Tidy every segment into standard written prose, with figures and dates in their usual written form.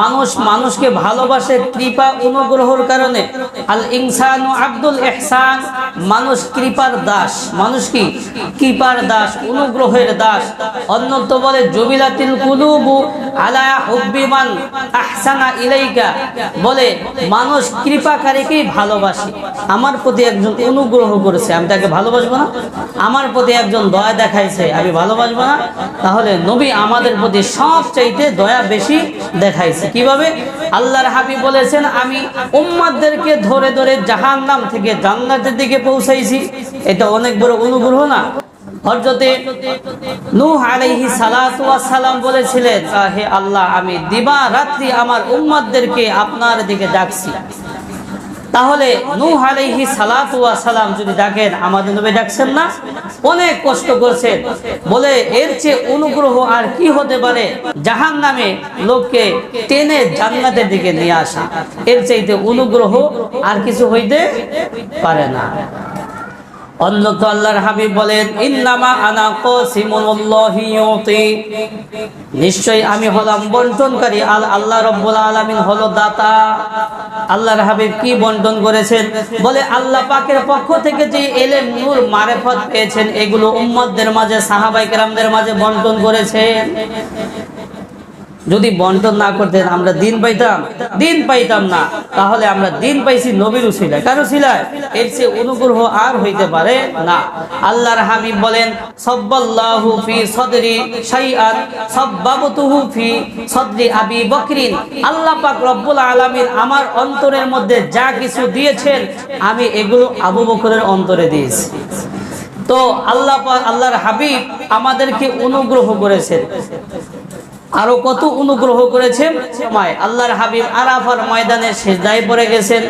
মানুষ মানুষকে ভালোবাসে কৃপা অনুগ্রহের কারণে। আল ইনসানু আব্দুল ইহসান, মানুষ কৃপার দাস। মানুষ কি কৃপার দাস, অনুগ্রহের দাস। অন্যত বলে জবিলাতিল কুলুবু আলা হুব্বি মান আহসানা ইলাইকা, বলে মানুষ কৃপাকারীকেই ভালোবাসে। আমার প্রতি একজন অনুগ্রহ করেছে, আমি তাকে ভালোবাসবো না? আমার প্রতি একজন দয়া দেখাইছে, আমি ভালোবাসবো না? তাহলে নবী আমাদের প্রতি সবচাইতে দয়া বেশি দেখাইছে। কিভাবে? আল্লাহর হাবিব বলেছেন, আমি উম্মতদেরকে ধরে ধরে জাহান্নাম থেকে জান্নাতের দিকে পৌঁছাইছি। এটা অনেক বড় অনুগ্রহ না? হযরতে নূহ আলাইহিস সালাতু ওয়াস সালাম বলেছিলেন, হে আল্লাহ, আমি দিবা রাত্রি আমার উম্মতদেরকে আপনার দিকে ডাকছি। তাহলে নূহ আলাইহিস সালাতু ওয়াস সালাম যদি ডাকেন, আমাদের নবী ডাকছেন না? অনেক কষ্ট করছেন। বলে এর চেয়ে অনুগ্রহ আর কি হতে পারে? জাহান্নামে লোককে টেনে জান্নাতের দিকে নিয়ে আসা, এর চাইতে অনুগ্রহ আর কিছু হইতে পারে না। অন্যত আল্লাহর হাবিব বলেন, ইন্নামা আনা কাসিমুল্লাহি ইউতি, নিশ্চয়ই আমি হলাম বন্টনকারী, আল্লাহ রাব্বুল আলামিন হলো দাতা। আল্লাহর হাবিব কি বন্টন করেছেন? বলে আল্লাহ পাকের পক্ষ থেকে যে ইলম, নূর, মারিফত পেয়েছেন, এগুলো উম্মতদের মাঝে, সাহাবায়ে কেরামদের মাঝে বন্টন করেছেন। যদি বন্টন না করতেন আমরা দিন পাইতাম? দিন পাইতাম না। তাহলে আমরা দিন পাইছি নবীর উসিলায়, কার উসিলায়? এর চেয়ে অনুগ্রহ আর হইতে পারে না। আল্লাহর হাবিব বলেন, সাব্বাল্লাহু ফি সদরি শাইআন সাব্বাবতুহু ফি সদরি আবি বকরিন, আল্লাহ পাক রব্বুল আলামিন আমার অন্তরের মধ্যে যা কিছু দিয়েছেন, আমি এগুলো আবু বকরের অন্তরে দিয়েছি। তো আল্লাহ পাক, আল্লাহর হাবিব আমাদেরকে অনুগ্রহ করেছেন। আরো কত অনুগ্রহ করেছেন। সময় আল্লাহর হাবিব আরাফার ময়দানে সিজদায় পড়ে গেছেন,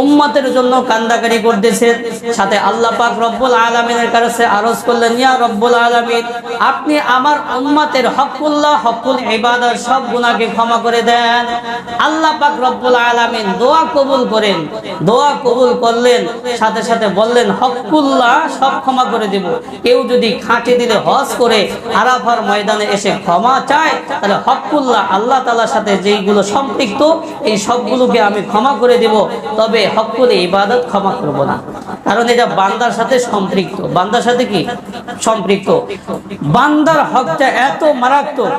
উম্মতের জন্য কান্দাকারি করতেছেন। সাথে আল্লাহ পাক রব্বুল আলামিনের কাছে আরজ করলেন, ইয়া রব্বুল আলামিন, আপনি আমার উম্মতের হকুল্লাহ, হকুল ইবাদত সব গুনাহকে ক্ষমা করে দেন। আল্লাহ পাক রব্বুল আলামিন দোয়া কবুল করেন। দোয়া কবুল করলেন, সাথে সাথে বললেন, হকুল্লাহ সব ক্ষমা করে দেব। কেউ যদি খাঁটি দিলে হজ করে আরাফার ময়দানে এসে ক্ষমা চায়, হকুল্লাহ আল্লাহ তাআলার সাথে যেইগুলো সম্পৃক্ত, এই সবগুলোকে আমি ক্ষমা করে দেব। তবে হকুল ইবাদত ক্ষমা করব না, কারণ এটা বান্দার সাথে সম্পৃক্ত। বান্দার সাথে কি সম্পৃক্ত? বান্দার হকটা এত মারাত্মক।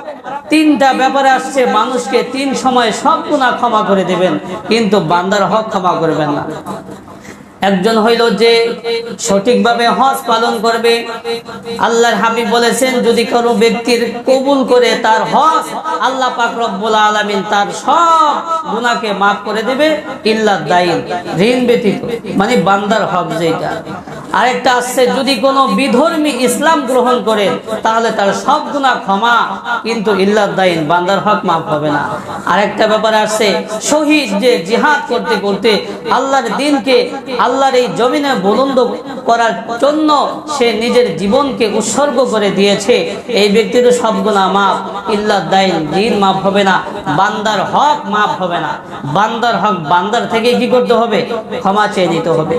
তিনটা ব্যাপারে আসছে, মানুষকে তিন সময়ে সব গুনাহ ক্ষমা করে দেবেন, কিন্তু বান্দার হক ক্ষমা করবেন না। একজন হইল যে সঠিকভাবে হজ পালন করবে। আল্লাহর হাবিব বলেছেন, যদি কোনো ব্যক্তির কবুল করে তার হজ, আল্লাহ পাক রব্বুল আলামিন তার সব গুনাহকে মাফ করে দেবে, ইল্লা দাইন, ঋণ ব্যতীত, মানে বান্দার হক যেটা। আরেকটা আসছে, যদি কোনো বিধর্মী ইসলাম গ্রহণ করে, তাহলে তার সব গুনাহ ক্ষমা, কিন্তু ইল্লা দাইন, বান্দার হক মাফ হবে না। আরেকটা ব্যাপার আসছে, শহীদ যে জিহাদ করতে করতে আল্লাহর দ্বীনকে, আল্লাহর এই জমিনে বুলন্দ করার জন্য সে নিজের জীবনকে উৎসর্গ করে দিয়েছে, এই ব্যক্তির সব গুনাহ মাফ, ইল্লা দাইন, ঋণ মাফ হবে না, বান্দার হক মাফ হবে না। বান্দার হক বান্দার থেকে কি করতে হবে? ক্ষমা চেয়ে নিতে হবে।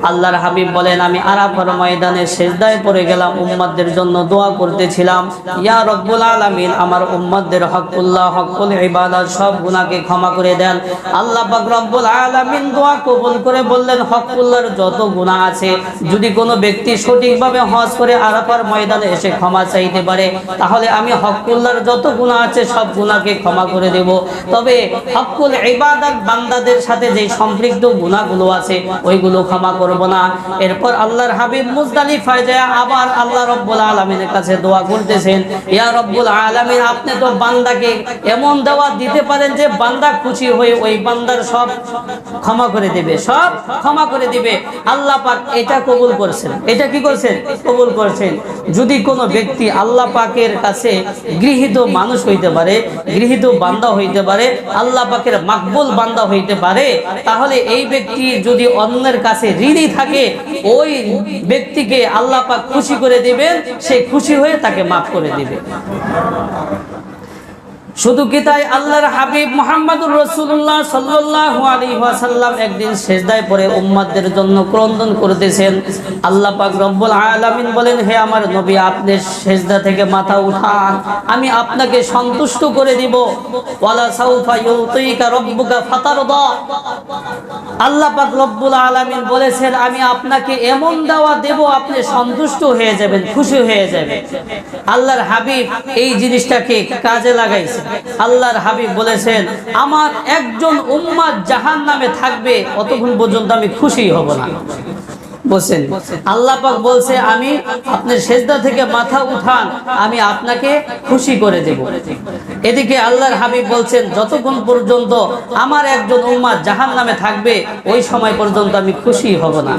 আল্লাহর হাবিব বলেন, আমি আরাফার ময়দানে সিজদায় পড়ে গেলাম, উম্মতদের জন্য দোয়া করতেছিলাম, ইয়া রব্বুল আলামিন, আমার উম্মতদের হকুল্লাহ, হকুল ইবাদত সব গুনাহকে ক্ষমা করে দেন। আল্লাহ পাক রব্বুল আলামিন দোয়া কবুল করে বললেন, হকুল্লাহর যত গুনাহ আছে, যদি কোনো ব্যক্তি সঠিকভাবে হজ করে আরাফার ময়দানে এসে ক্ষমা চাইতে পারে, তাহলে আমি হকুল্লাহর যত গুনাহ আছে সব গুনাহকে ক্ষমা করে দেব। তবে হকুল ইবাদত, বান্দাদের সাথে যে সম্পৃক্ত গুনাহগুলো আছে, ওইগুলো ক্ষমা করব না। এরপর আল্লাহর হাবিব মুজদালিফায় যায় আবার আল্লাহ রব্বুল আলামিনের কাছে দোয়া করতেছেন, ইয়া রব্বুল আলামিন, আপনি তো বান্দাকে এমন দেওয়া দিতে পারেন যে বান্দা খুশি হয়ে ওই বান্দার সব ক্ষমা করে দেবে, সব ক্ষমা করে দিবে। আল্লাহ পাক এটা কবুল করেছেন। এটা কি করেছেন? কবুল করেছেন। যদি কোনো ব্যক্তি আল্লাহ পাকের কাছে গৃহীত মানুষ হইতে পারে, গৃহীত বান্দা হইতে পারে, আল্লাহ পাকের মাকবুল বান্দা হইতে পারে, তাহলে এই ব্যক্তি যদি অন্যের কাছে ঋণী থাকে, ওই ব্যক্তিকে আল্লাহ পাক খুশি করে দিবেন, সে খুশি হয়ে তাকে মাফ করে দিবে। শুধু কি তাই, আল্লাহর হাবিব মুহাম্মদুর রাসূলুল্লাহ সাল্লাল্লাহু আলাইহি ওয়াসাল্লাম একদিন সিজদায় পড়ে উম্মতদের জন্য ক্রন্দন করতেছেন। আল্লাহ পাক রব্বুল আলামিন বলেন, হে আমার নবী, আপনি সিজদা থেকে মাথা উঠান, আমি আপনাকে সন্তুষ্ট করে দিব। ওয়ালা সাউফা ইউতিকা রাব্বুকা ফাতারদা। আল্লাহ পাক রব্বুল আলামিন বলেছেন, আমি আপনাকে এমন দাওয়া দেব, আপনি সন্তুষ্ট হয়ে যাবেন, খুশি হয়ে যাবেন। আল্লাহর হাবিব এই জিনিসটাকে কাজে লাগাইছে। আল্লাহর হাবিব বলেছেন, আমার একজন উম্মত জাহান্নামে থাকবে, অতক্ষণ পর্যন্ত আমি খুশি হব না। বলছেন আল্লাহ পাক বলছে, আমি আপনার সিজদা থেকে মাথা উঠান, আমি আপনাকে খুশি করে দেব। এদিকে আল্লাহর হাবিব বলছেন, যতক্ষণ পর্যন্ত আমার একজন উম্মত জাহান্নামে থাকবে, ওই সময় পর্যন্ত আমি খুশি হব না।